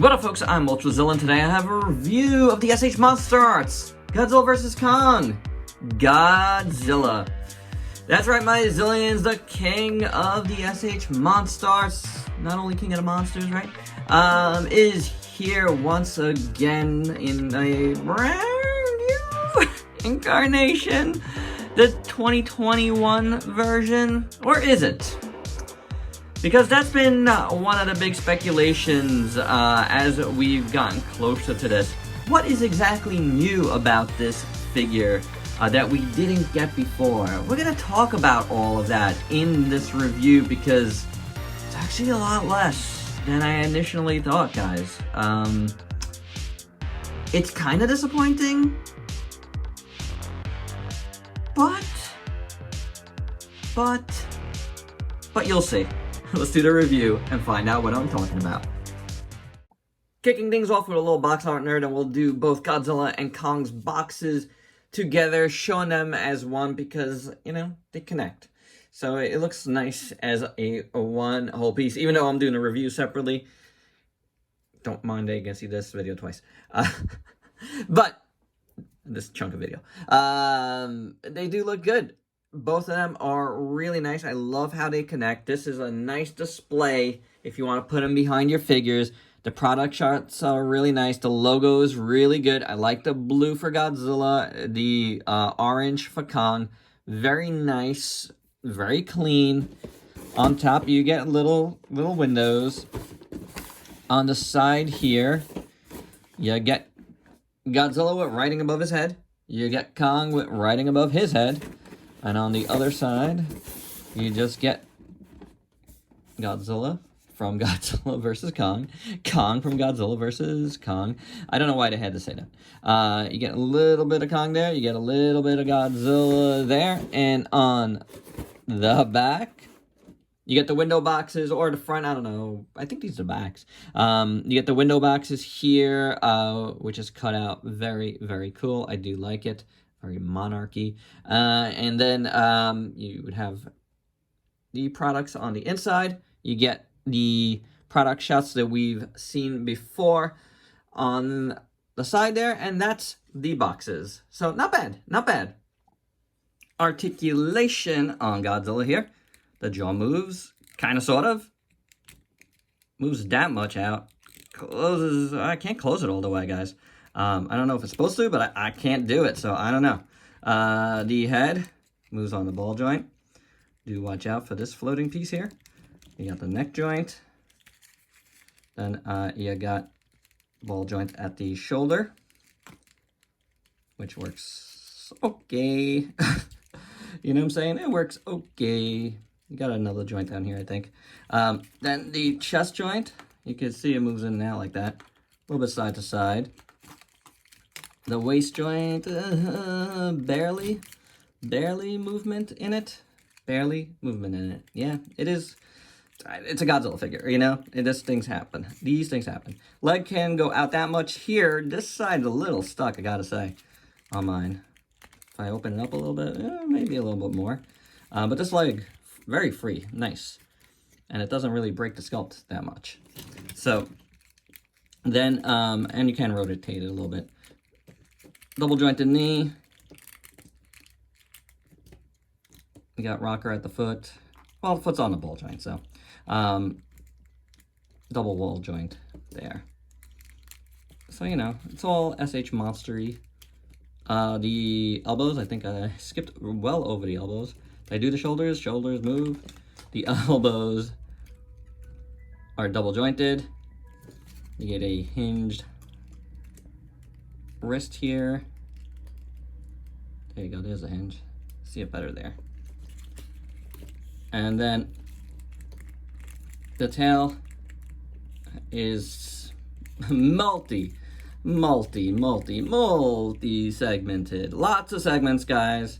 What up, folks? I'm Ultrazilla, and today I have a review of the SH Monsterarts Godzilla vs. Kong. Godzilla. That's right, my Zillions, the king of the SH Monsterarts, not only king of the monsters, right? Is here once again in a brand new incarnation. The 2021 version, or is it? Because that's been one of the big speculations as we've gotten closer to this. What is exactly new about this figure that we didn't get before? We're going to talk about all of that in this review because it's actually a lot less than I initially thought, guys. It's kind of disappointing, but you'll see. Let's do the review and find out what I'm talking about. Kicking things off with a little box art nerd, and we'll do both Godzilla and Kong's boxes together, showing them as one because, you know, they connect. So it looks nice as a one whole piece, even though I'm doing a review separately. Don't mind that you can see this video twice. But this chunk of video. They do look good. Both of them are really nice. I love how they connect. This is a nice display if you want to put them behind your figures. The product shots are really nice. The logo is really good. I like the blue for Godzilla, the orange for Kong. Very nice, very clean. On top, you get little windows. On the side here, you get Godzilla with writing above his head. You get Kong with writing above his head. And on the other side, you just get Godzilla from Godzilla vs. Kong. Kong from Godzilla vs. Kong. I don't know why they had to say that. You get a little bit of Kong there. You get a little bit of Godzilla there. And on the back, you get the window boxes or the front. I don't know. I think these are backs. You get the window boxes here, which is cut out. Very, very cool. I do like it. Very monarchy. And then you would have the products on the inside. You get the product shots that we've seen before on the side there, and that's the boxes. So not bad, not bad. Articulation on Godzilla here. The jaw moves, kind of, sort of. Moves that much out. Closes, I can't close it all the way, guys. I don't know if it's supposed to, but I can't do it, so I don't know. The head moves on the ball joint. Do watch out for this floating piece here. You got the neck joint. Then you got ball joint at the shoulder, which works okay. You know what I'm saying? It works okay. You got another joint down here, I think. Then the chest joint, you can see it moves in and out like that. A little bit side to side. The waist joint, barely movement in it. Barely movement in it. Yeah, it is. It's a Godzilla figure, you know? These things happen. These things happen. Leg can go out that much here. This side's a little stuck, I gotta say, on mine. If I open it up a little bit, maybe a little bit more. But this leg, very free, nice. And it doesn't really break the sculpt that much. So, then, and you can rotate it a little bit. Double jointed knee. You got rocker at the foot. Well, the foot's on the ball joint, so. Double wall joint there. So, you know, it's all SH monstery. The elbows, I think I skipped well over the elbows. Did I do the shoulders? Shoulders move. The elbows are double jointed. You get a hinged wrist here. There you go, there's a hinge. See it better there. And then the tail is multi-segmented. Lots of segments, guys.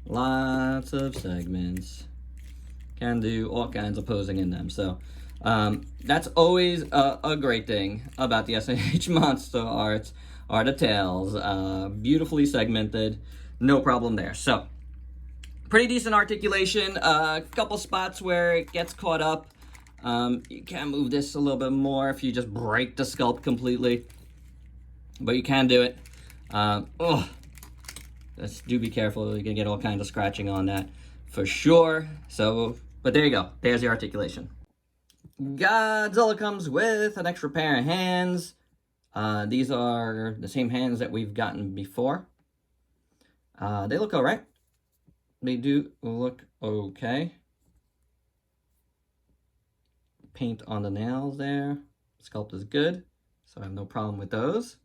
Lots of segments. Can do all kinds of posing in them. So that's always a great thing about the SH Monsterarts. Are the tails, beautifully segmented, no problem there. So, pretty decent articulation, a couple spots where it gets caught up, You can move this a little bit more if you just break the sculpt completely, but you can do it. Just do be careful. You're gonna get all kinds of scratching on that for sure. So, but there you go. There's the articulation. Godzilla comes with an extra pair of hands. These are the same hands that we've gotten before. They look all right. They do look okay. Paint on the nails there. Sculpt is good, so I have no problem with those.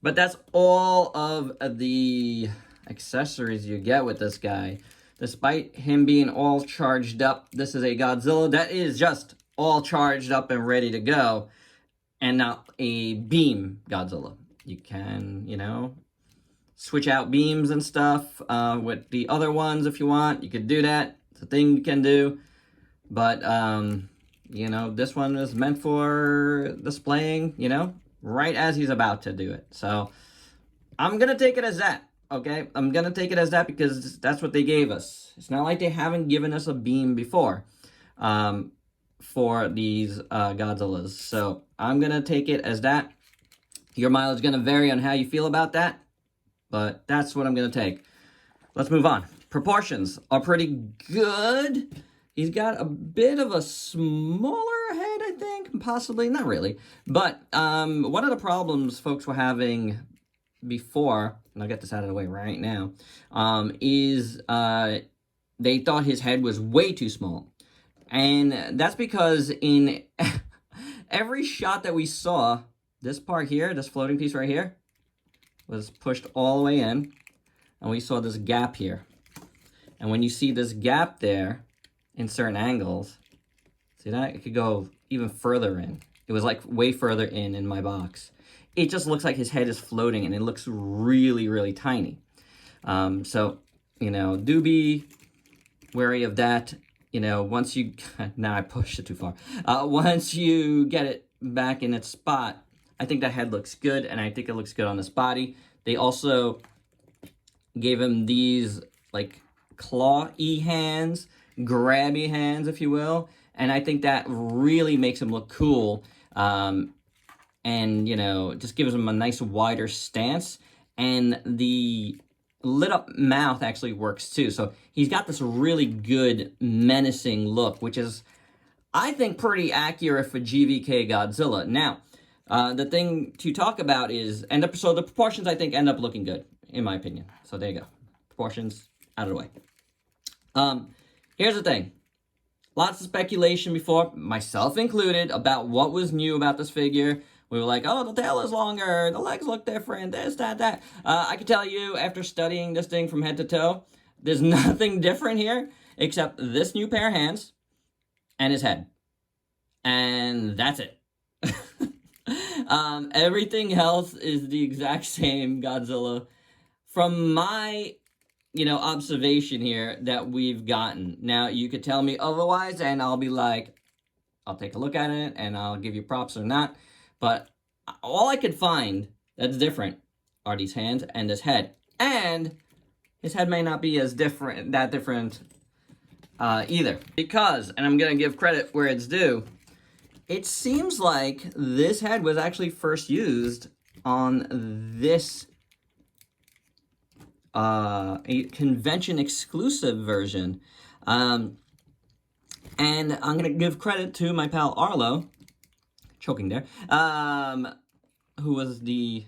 But that's all of the accessories you get with this guy. Despite him being all charged up, this is a Godzilla that is just all charged up and ready to go, and not a beam Godzilla. You can, you know, switch out beams and stuff with the other ones if you want. You could do that. It's a thing you can do. But, you know, this one is meant for displaying, you know, right as he's about to do it. So I'm going to take it as that. Okay, I'm going to take it as that because that's what they gave us. It's not like they haven't given us a beam before for these Godzillas. So I'm going to take it as that. Your mileage is going to vary on how you feel about that, but that's what I'm going to take. Let's move on. Proportions are pretty good. He's got a bit of a smaller head, I think, possibly. Not really. But one of the problems folks were having before, and I'll get this out of the way right now, is they thought his head was way too small. And that's because in every shot that we saw, this part here, this floating piece right here, was pushed all the way in. And we saw this gap here. And when you see this gap there, in certain angles, see that? It could go even further in. It was like way further in my box. It just looks like his head is floating and it looks really, really tiny. So, you know, do be wary of that. You know, once you, now I pushed it too far. Once you get it back in its spot, I think that head looks good and I think it looks good on this body. They also gave him these like claw-y hands, grabby hands, if you will. And I think that really makes him look cool. And, you know, just gives him a nice wider stance. And the lit up mouth actually works too. So he's got this really good menacing look, which is, I think, pretty accurate for GVK Godzilla. Now, the thing to talk about is, so the proportions, I think, end up looking good, in my opinion. So there you go. Proportions out of the way. Here's the thing. Lots of speculation before, myself included, about what was new about this figure. We were like, oh, the tail is longer, the legs look different, this, that. I can tell you, after studying this thing from head to toe, there's nothing different here except this new pair of hands and his head. And that's it. Everything else is the exact same Godzilla from my, you know, observation here that we've gotten. Now, you could tell me otherwise, and I'll be like, I'll take a look at it, and I'll give you props or not. But all I could find that's different are these hands and this head. And his head may not be as different, either. Because, and I'm going to give credit where it's due, it seems like this head was actually first used on this a convention exclusive version. And I'm going to give credit to my pal Arlo, choking there, who was the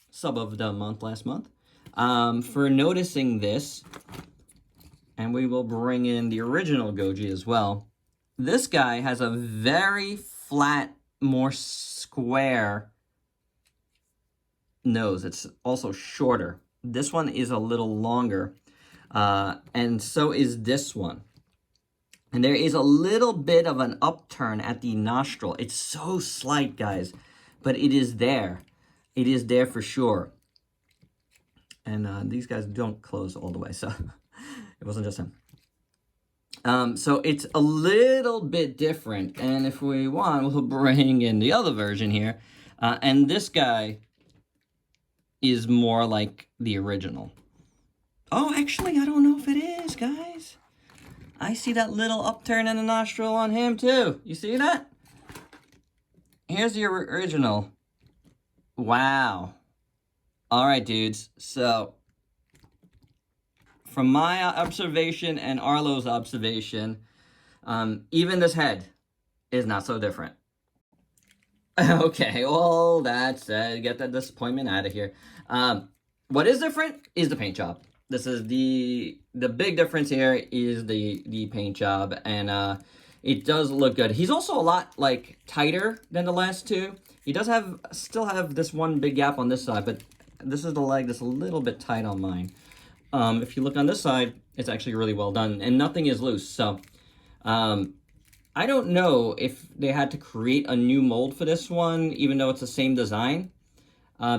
sub of the month last month, for noticing this. And we will bring in the original Goji as well. This guy has a very flat, more square nose. It's also shorter. This one is a little longer, and so is this one. And there is a little bit of an upturn at the nostril. It's so slight, guys, but it is there. It is there for sure. And these guys don't close all the way, so it wasn't just him. So it's a little bit different, and if we want, we'll bring in the other version here. And this guy is more like the original. Oh, actually, I don't know if it is, guys. I see that little upturn in the nostril on him too. You see that? Here's the original. Wow. All right, dudes. So, from my observation and Arlo's observation, even this head is not so different. Okay, well, that's get that disappointment out of here. What is different is the paint job. This is the big difference here is the paint job, and it does look good. He's also a lot like tighter than the last two. He does still have this one big gap on this side, but this is the leg that's a little bit tight on mine. If you look on this side, it's actually really well done, and nothing is loose. So, I don't know if they had to create a new mold for this one, even though it's the same design,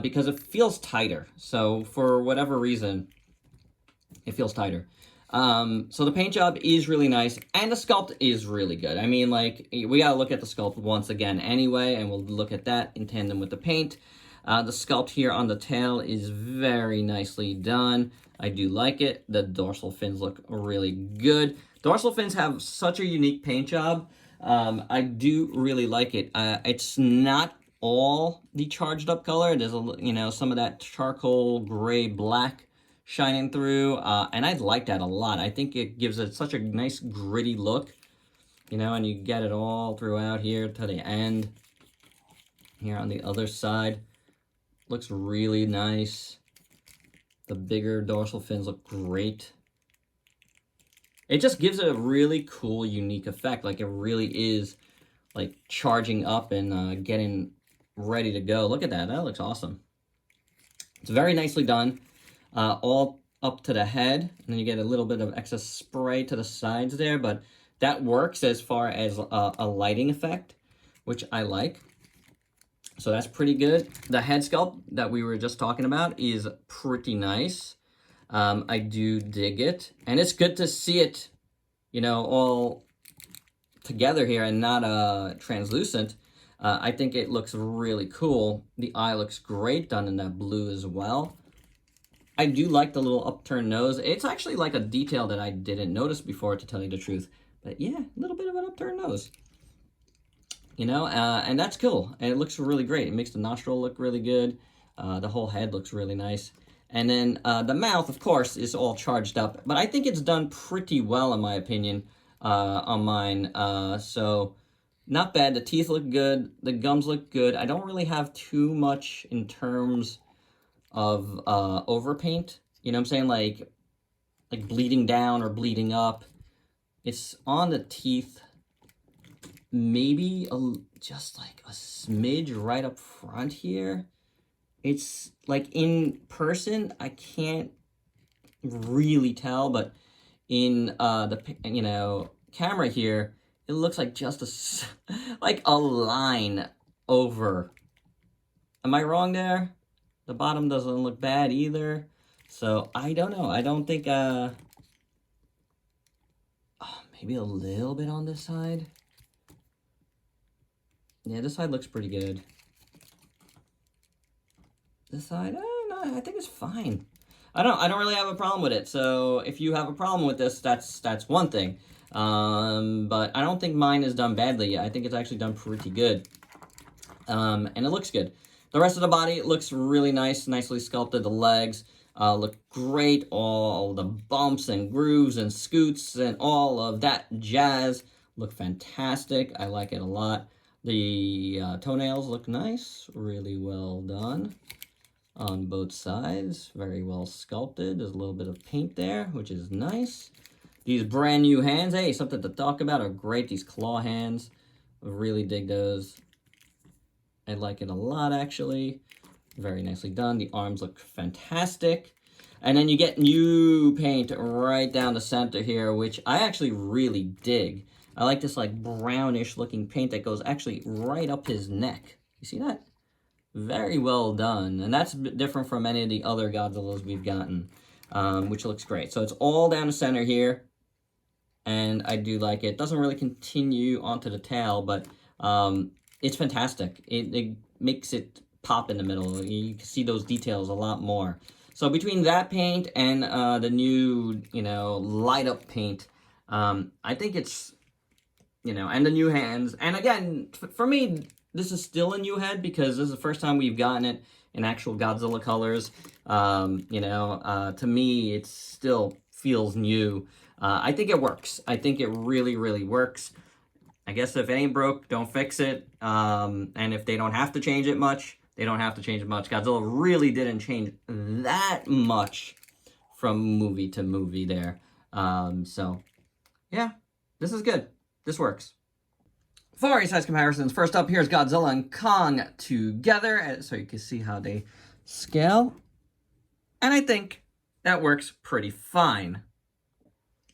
because it feels tighter. So, for whatever reason, it feels tighter. So the paint job is really nice, and the sculpt is really good. I mean, like, we gotta look at the sculpt once again anyway, and we'll look at that in tandem with the paint. The sculpt here on the tail is very nicely done. I do like it. The dorsal fins look really good. Dorsal fins have such a unique paint job. I do really like it. It's not all the charged up color. There's some of that charcoal gray black shining through, and I like that a lot. I think it gives it such a nice gritty look, and you get it all throughout here to the end. Here on the other side, looks really nice. The bigger dorsal fins look great. It just gives it a really cool, unique effect. Like, it really is, like, charging up and getting ready to go. Look at that. That looks awesome. It's very nicely done. All up to the head, and then you get a little bit of excess spray to the sides there, but that works as far as a lighting effect, which I like. So that's pretty good. The head sculpt that we were just talking about is pretty nice. I do dig it, and it's good to see it, all together here and not translucent. I think it looks really cool. The eye looks great, done in that blue as well. I do like the little upturned nose. It's actually like a detail that I didn't notice before, to tell you the truth. But yeah, a little bit of an upturned nose. And that's cool. And it looks really great. It makes the nostril look really good. The whole head looks really nice. And then the mouth, of course, is all charged up. But I think it's done pretty well, in my opinion, on mine. So, not bad. The teeth look good. The gums look good. I don't really have too much in terms of overpaint. You know what I'm saying? Like bleeding down or bleeding up. It's on the teeth. Maybe just like a smidge right up front here. It's like in person, I can't really tell, but in the camera here, it looks like just like a line over. Am I wrong there? The bottom doesn't look bad either. So I don't know. I don't think maybe a little bit on this side. Yeah, this side looks pretty good. This side, no, I think it's fine. I don't really have a problem with it. So if you have a problem with this, that's one thing. But I don't think mine is done badly. I think it's actually done pretty good. And it looks good. The rest of the body looks really nice, nicely sculpted. The legs look great. All the bumps and grooves and scoots and all of that jazz look fantastic. I like it a lot. The toenails look nice, really well done on both sides. Very well sculpted. There's a little bit of paint there, which is nice. These brand new hands, hey, something to talk about, are great. These claw hands, I really dig those. I like it a lot, actually. Very nicely done. The arms look fantastic. And then you get new paint right down the center here, which I actually really dig. I like this like brownish looking paint that goes actually right up his neck. You see that? Very well done. And that's different from any of the other Godzillas we've gotten, which looks great. So it's all down the center here. And I do like it. It doesn't really continue onto the tail, but it's fantastic. It makes it pop in the middle. You can see those details a lot more. So between that paint and the new, light up paint, I think it's, you know, and the new hands. And again, for me, this is still a new head because this is the first time we've gotten it in actual Godzilla colors. You know, to me, it still feels new. I think it works. I think it really, really works. I guess if it ain't broke, don't fix it. And if they don't have to change it much, they don't have to change it much. Godzilla really didn't change that much from movie to movie there. So, yeah, this is good. This works. For size comparisons, first up, here's Godzilla and Kong together, so you can see how they scale. And I think that works pretty fine.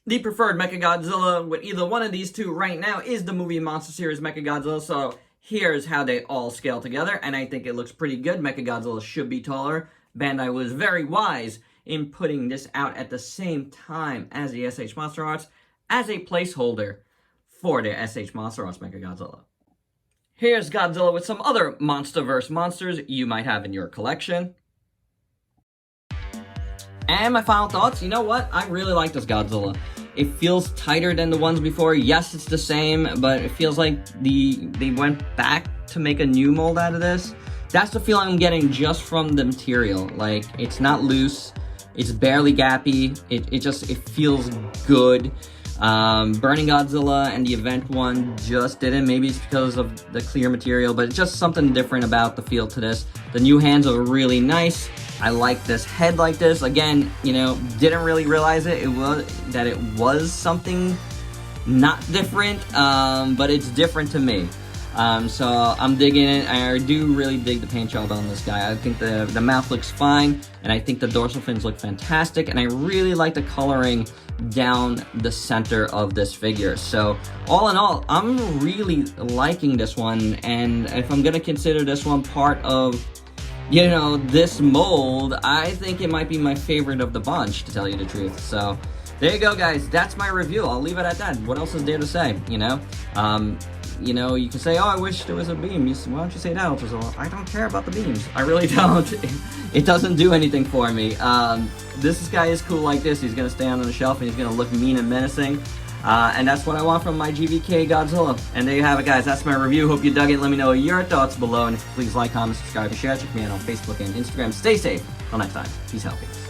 The preferred Mechagodzilla with either one of these two right now is the movie Monster Series Mechagodzilla, so here's how they all scale together, and I think it looks pretty good. Mechagodzilla should be taller. Bandai was very wise in putting this out at the same time as the SH Monster Arts as a placeholder for their SH Monster Arts Mechagodzilla. Here's Godzilla with some other MonsterVerse monsters you might have in your collection. And my final thoughts, you know what? I really like this Godzilla. It feels tighter than the ones before. Yes, it's the same, but it feels like they went back to make a new mold out of this. That's the feeling I'm getting just from the material. Like, it's not loose, it's barely gappy, it feels good. Burning Godzilla and the event one just didn't. Maybe it's because of the clear material, but it's just something different about the feel to this. The new hands are really nice. I like this head like this. Again, you know, didn't really realize it was something not different, but it's different to me. So I'm digging it. I do really dig the paint job on this guy. I think the mouth looks fine, and I think the dorsal fins look fantastic, and I really like the coloring down the center of this figure. So all in all, I'm really liking this one, and if I'm gonna consider this one part of, you know, this mold, I think it might be my favorite of the bunch, to tell you the truth. So there you go, guys. That's my review. I'll leave it at that. What else is there to say, you know? You know, you can say, oh, I wish there was a beam. Why don't you say that, Ultrazilla? I don't care about the beams. I really don't. It doesn't do anything for me. This guy is cool like this. He's going to stay on the shelf, and he's going to look mean and menacing. And that's what I want from my GVK Godzilla. And there you have it, guys. That's my review. Hope you dug it. Let me know your thoughts below. And please like, comment, subscribe, and share. Check me out on Facebook and Instagram. Stay safe. Till next time. Peace out, peace.